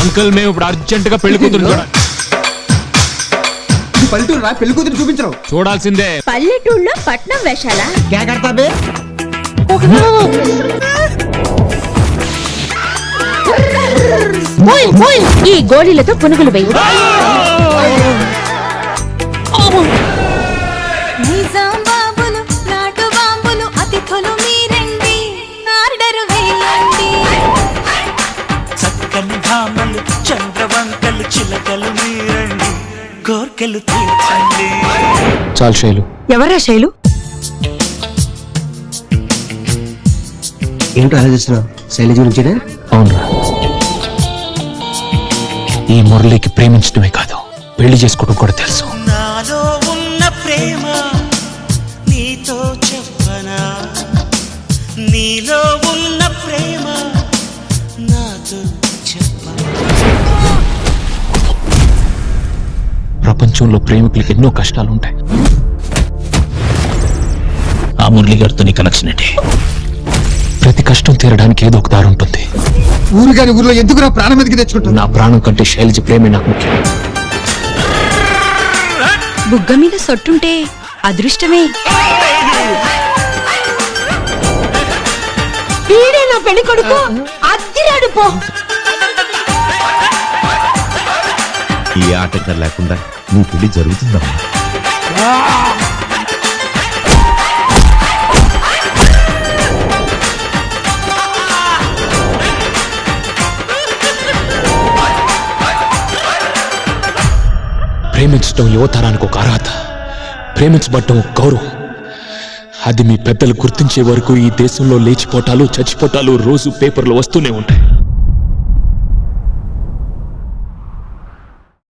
Uncle మేము ఇప్పుడు urgent గా పెళ్లి కూతురు పల్లెటూరు రా, పెళ్లి కూతురు చూపించరు. చూడాల్సిందే. పల్లెటూళ్ళలో పట్నం వేషాలా? ఈ గోళీలతో పునుగులు వేయి. చక్కని భామలు చంద్రవంకలు చిలకలు మీరండి కోర్కెలు తీర్చండి. చాలు శైలు. ఎవరా శైలు? ఏంటో ఆలోచిస్తున్నావు? శైలజ గురించి? అవునరా, ఈ మురళికి ప్రేమించడమే కాదు పెళ్లి చేసుకోవడం కూడా తెలుసు. నాలో ఉన్న ప్రేమ నీతో చెప్పనా, నీలో ఉన్న ప్రేమ నాతో చెప్పనా. ప్రపంచంలో ప్రేమికులకి ఎన్నో కష్టాలు ఉంటాయి. ఆ మురళి గారితో నీ కనెక్షన్ ఏంటి? ప్రతి కష్టం తీరడానికి ఏదో ఒక దారి ఉంటుంది. ఊరు కాని ఊర్లో ఎందుకు నా ప్రాణం మీదకి తెచ్చుకుంటాను? నా ప్రాణం కంటే శైలజ ప్రేమే నాకు ముఖ్యం. బుగ్గ మీద సొట్టుంటే అదృష్టమే. వీడే నా పెళ్లి కొడుకు, అద్దిరాడు పో. ఈ ఆటంకం లేకుండా నీ పెళ్లి జరుగుతుందమ్మా. ప్రేమించడం యువతరానికి ఒక అర్హత, ప్రేమించబడటం ఒక గౌరవం. అది మీ పెద్దలు గుర్తించే వరకు ఈ దేశంలో లేచిపోటాలు చచ్చిపోటాలు రోజు పేపర్లు వస్తూనే ఉంటాయి.